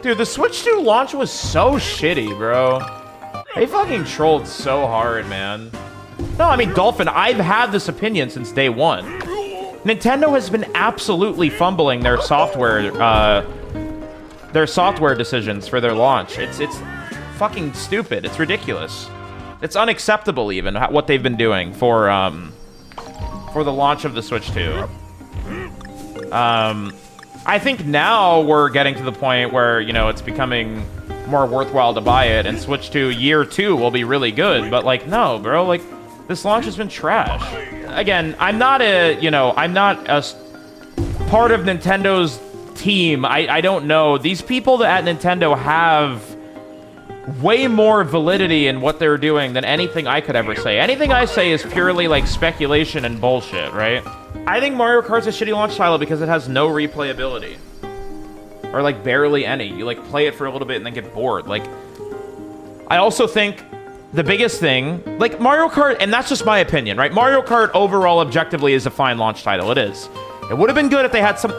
Dude, the Switch 2 launch was so shitty, bro. They fucking trolled so hard, man. No, I mean, Dolphin, I've had this opinion since day one. Nintendo has been absolutely fumbling their software decisions for their launch. It's fucking stupid. It's ridiculous. It's unacceptable, even, what they've been doing for the launch of the Switch 2. I think now we're getting to the point where, you know, it's becoming more worthwhile to buy it, and Switch 2 year 2 will be really good, but, like, no, bro, like, this launch has been trash. Again, I'm not a part of Nintendo's team. I don't know. These people at Nintendo have way more validity in what they're doing than anything I could ever say. Anything I say is purely, like, speculation and bullshit, right? I think Mario Kart's a shitty launch title because it has no replayability. Or, like, barely any. You, like, play it for a little bit and then get bored. Like, I also think the biggest thing, like, Mario Kart, and that's just my opinion, right? Mario Kart overall objectively is a fine launch title. It is. It would have been good if they had some...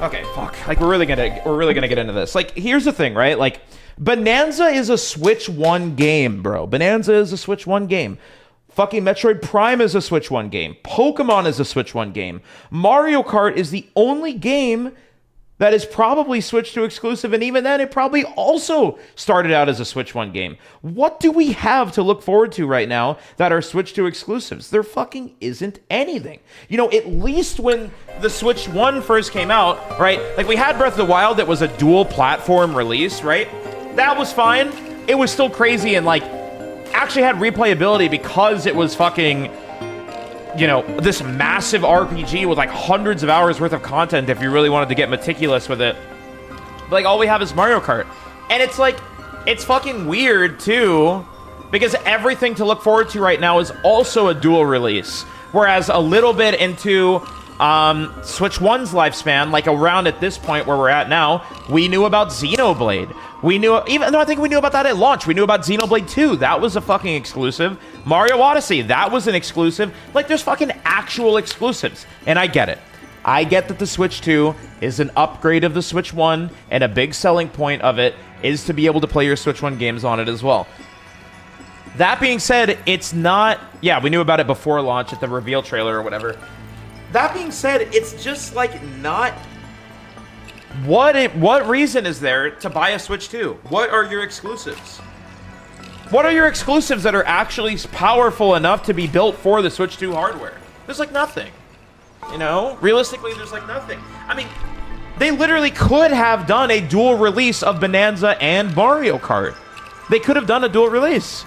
Okay, fuck. Like, we're really gonna get into this. Like, here's the thing, right? Like, Bonanza is a Switch 1 game, bro. Bonanza is a Switch 1 game. Fucking Metroid Prime is a Switch 1 game. Pokemon is a Switch 1 game. Mario Kart is the only game that is probably Switch 2 exclusive, and even then, it probably also started out as a Switch 1 game. What do we have to look forward to right now that are Switch 2 exclusives? There fucking isn't anything. You know, at least when the Switch 1 first came out, right? Like, we had Breath of the Wild that was a dual platform release, right? That was fine. It was still crazy and, like, actually had replayability because it was fucking, you know, this massive RPG with, like, hundreds of hours worth of content if you really wanted to get meticulous with it. But, like, all we have is Mario Kart. And it's, like, it's fucking weird, too, because everything to look forward to right now is also a dual release. Whereas a little bit into Switch 1's lifespan, like around at this point where we're at now, we knew about Xenoblade. We knew, even though I think we knew about that at launch, we knew about Xenoblade 2. That was a fucking exclusive. Mario Odyssey, that was an exclusive. Like, there's fucking actual exclusives. And I get it. I get that the Switch 2 is an upgrade of the Switch 1, and a big selling point of it is to be able to play your Switch 1 games on it as well. That being said, it's not... Yeah, we knew about it before launch at the reveal trailer or whatever. That being said, it's just, like, not... What reason is there to buy a Switch 2? What are your exclusives? What are your exclusives that are actually powerful enough to be built for the Switch 2 hardware? There's, like, nothing. You know? Realistically, there's, like, nothing. I mean, they literally could have done a dual release of Bonanza and Mario Kart. They could have done a dual release.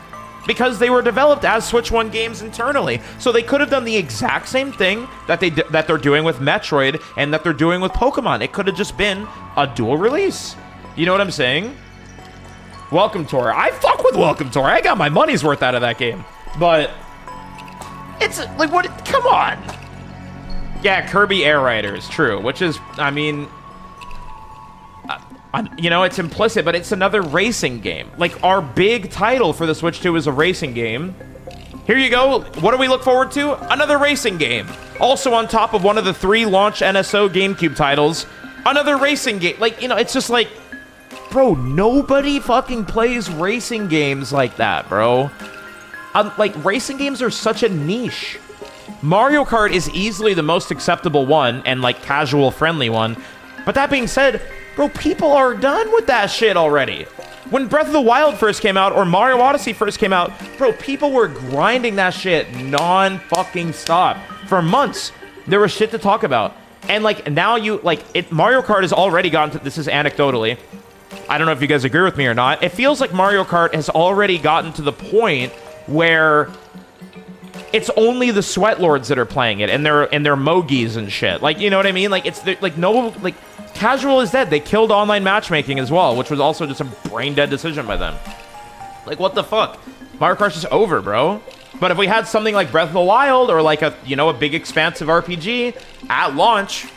Because they were developed as Switch 1 games internally. So they could have done the exact same thing that they're doing with Metroid and that they're doing with Pokemon. It could have just been a dual release. You know what I'm saying? Welcome Tour. I fuck with Welcome Tour. I got my money's worth out of that game. But it's like, what? Come on. Yeah, Kirby Air Riders, true. Which is, I mean... you know, it's implicit, but it's another racing game. Like, our big title for the Switch 2 is a racing game. Here you go. What do we look forward to? Another racing game. Also on top of one of the 3 launch NSO GameCube titles. Another racing game. Like, you know, it's just like... Bro, nobody fucking plays racing games like that, bro. Like, racing games are such a niche. Mario Kart is easily the most acceptable one and, like, casual-friendly one. But that being said... Bro, people are done with that shit already. When Breath of the Wild first came out, or Mario Odyssey first came out, bro, people were grinding that shit non-fucking-stop. For months, there was shit to talk about. And, like, now Mario Kart has already gotten to, this is anecdotally, I don't know if you guys agree with me or not, it feels like Mario Kart has already gotten to the point where it's only the sweatlords that are playing it, and they're mogies and shit. Like, you know what I mean? Like, it's, like, no, like... Casual is dead. They killed online matchmaking as well, which was also just a brain-dead decision by them. Like, what the fuck? Mario Kart's just over, bro. But if we had something like Breath of the Wild or like a, you know, a big expansive RPG at launch,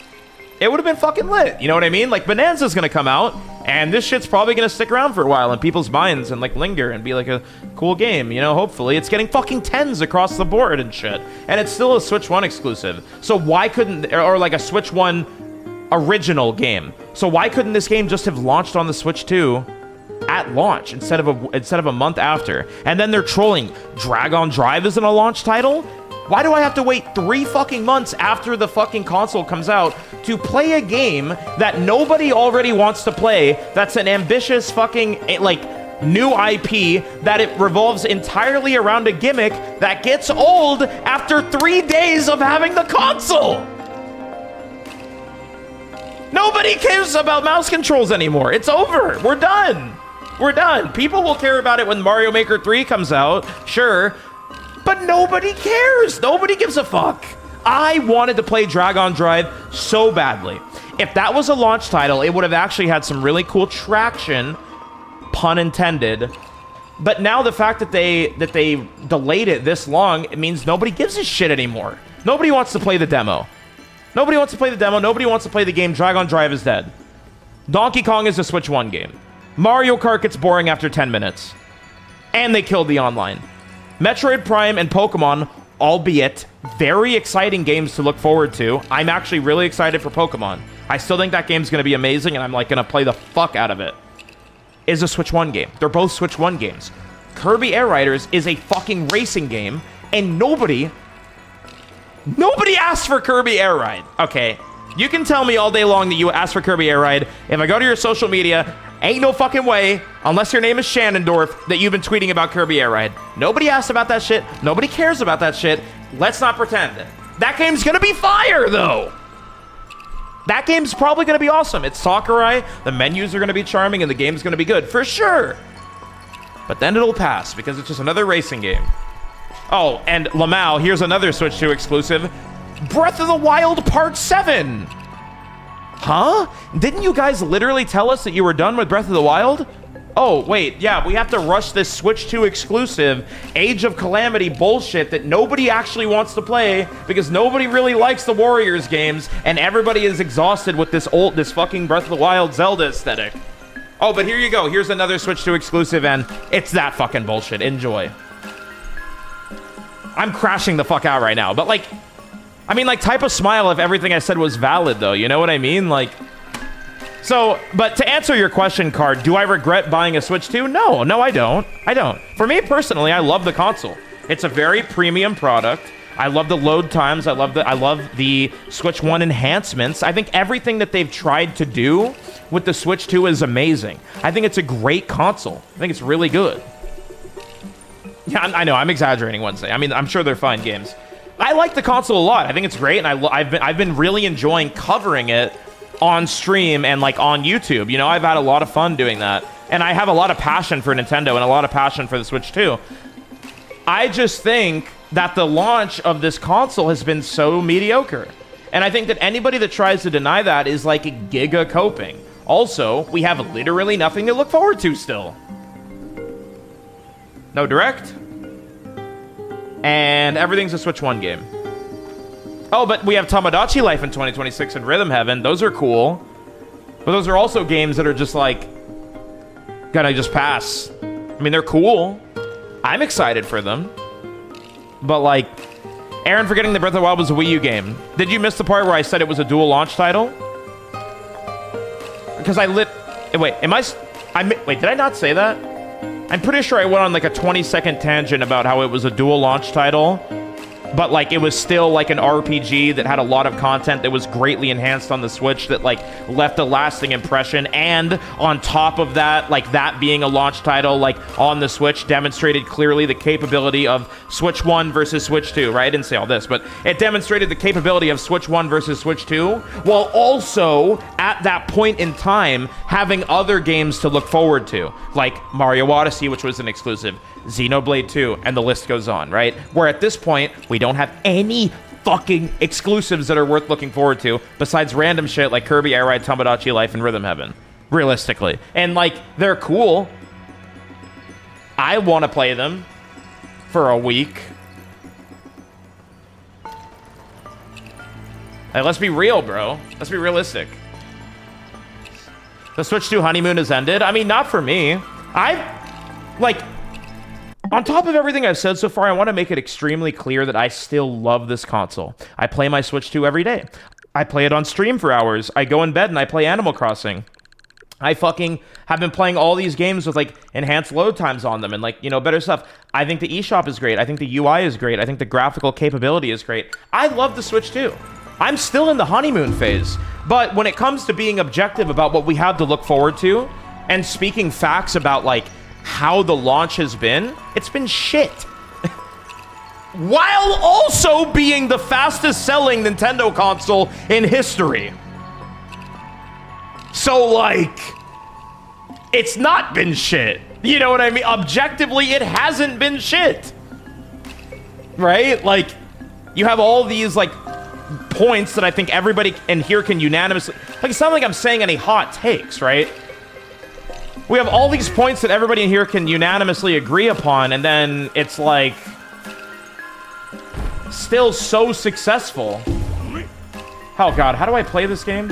it would have been fucking lit. You know what I mean? Like, Bonanza's gonna come out, and this shit's probably gonna stick around for a while in people's minds and, like, linger and be like a cool game, you know, hopefully. It's getting fucking 10s across the board and shit. And it's still a Switch 1 exclusive. So why couldn't, or like a Switch 1 original game. So why couldn't this game just have launched on the Switch 2 at launch instead of a month after? And then they're trolling. Dragon Drive isn't a launch title? Why do I have to wait 3 fucking months after the fucking console comes out to play a game that nobody already wants to play, that's an ambitious fucking, like, new IP, that it revolves entirely around a gimmick that gets old after 3 days of having the console? Nobody cares about mouse controls anymore. It's over. We're done. We're done. People will care about it when Mario Maker 3 comes out, sure, but nobody cares. Nobody gives a fuck. I wanted to play Dragon Drive so badly. If that was a launch title, it would have actually had some really cool traction, pun intended. But now the fact that they delayed it this long, it means nobody gives a shit anymore. Nobody wants to play the demo. Nobody wants to play the demo. Nobody wants to play the game. Dragon Drive is dead. Donkey Kong is a Switch 1 game. Mario Kart gets boring after 10 minutes. And they killed the online. Metroid Prime and Pokemon, albeit very exciting games to look forward to. I'm actually really excited for Pokemon. I still think that game's going to be amazing, and I'm like going to play the fuck out of it. Is a Switch 1 game. They're both Switch 1 games. Kirby Air Riders is a fucking racing game, and nobody asked for Kirby Air Ride. Okay, you can tell me all day long that you asked for Kirby Air Ride. If I go to your social media, ain't no fucking way, unless your name is Shannondorf, that you've been tweeting about Kirby Air Ride. Nobody asked about that shit. Nobody cares about that shit. Let's not pretend. That game's gonna be fire, though. That game's probably gonna be awesome. It's Sakurai, the menus are gonna be charming, and the game's gonna be good, for sure. But then it'll pass, because it's just another racing game. Oh, and Lamau, here's another Switch 2 exclusive. Breath of the Wild Part 7! Huh? Didn't you guys literally tell us that you were done with Breath of the Wild? Oh, wait, yeah, we have to rush this Switch 2 exclusive Age of Calamity bullshit that nobody actually wants to play because nobody really likes the Warriors games and everybody is exhausted with this fucking Breath of the Wild Zelda aesthetic. Oh, but here you go. Here's another Switch 2 exclusive and it's that fucking bullshit. Enjoy. I'm crashing the fuck out right now, but like, I mean, like, type a smile if everything I said was valid, though. You know what I mean? Like, so, but to answer your question, Card, do I regret buying a Switch 2? No, I don't. I don't. For me personally, I love the console. It's a very premium product. I love the load times. I love the Switch 1 enhancements. I think everything that they've tried to do with the Switch 2 is amazing. I think it's a great console. I think it's really good. Yeah, I know. I'm exaggerating one day. I mean, I'm sure they're fine games. I like the console a lot. I think it's great, and I've been really enjoying covering it on stream and like on YouTube. You know, I've had a lot of fun doing that, and I have a lot of passion for Nintendo and a lot of passion for the Switch 2. I just think that the launch of this console has been so mediocre, and I think that anybody that tries to deny that is like giga coping. Also, we have literally nothing to look forward to still. No Direct. And everything's a Switch 1 game. Oh, but we have Tamagotchi Life in 2026 and Rhythm Heaven. Those are cool. But those are also games that are just like, gonna just pass. I mean, they're cool. I'm excited for them. But like, Aaron forgetting that Breath of the Wild was a Wii U game. Did you miss the part where I said it was a dual launch title? Because wait, wait, did I not say that? I'm pretty sure I went on like a 20-second tangent about how it was a dual launch title, but like it was still like an RPG that had a lot of content that was greatly enhanced on the Switch that like left a lasting impression. And on top of that, like that being a launch title like on the Switch demonstrated clearly the capability of Switch 1 versus Switch 2, right? I didn't say all this, but it demonstrated the capability of Switch 1 versus Switch 2, while also at that point in time having other games to look forward to, like Mario Odyssey, which was an exclusive, Xenoblade 2, and the list goes on, right? Where at this point, we don't have any fucking exclusives that are worth looking forward to besides random shit like Kirby Air Ride, Tamagotchi Life, and Rhythm Heaven, realistically. And like, they're cool. I want to play them for a week. Like, let's be real, bro. Let's be realistic. The Switch 2 honeymoon has ended. I mean, not for me. On top of everything I've said so far, I want to make it extremely clear that I still love this console. I play my Switch 2 every day. I play it on stream for hours. I go in bed and I play Animal Crossing. I fucking have been playing all these games with like enhanced load times on them and like, you know, better stuff. I think the eShop is great. I think the UI is great. I think the graphical capability is great. I love the Switch too. I'm still in the honeymoon phase. But when it comes to being objective about what we have to look forward to and speaking facts about like how the launch has been, it's been shit. While also being the fastest selling Nintendo console in history. So, like, it's not been shit. You know what I mean? Objectively, it hasn't been shit. Right? Like, you have all these, like, points that I think everybody in here can unanimously... Like, it's not like I'm saying any hot takes, right? We have all these points that everybody in here can unanimously agree upon, and then it's, like... still so successful. Oh, God. How do I play this game?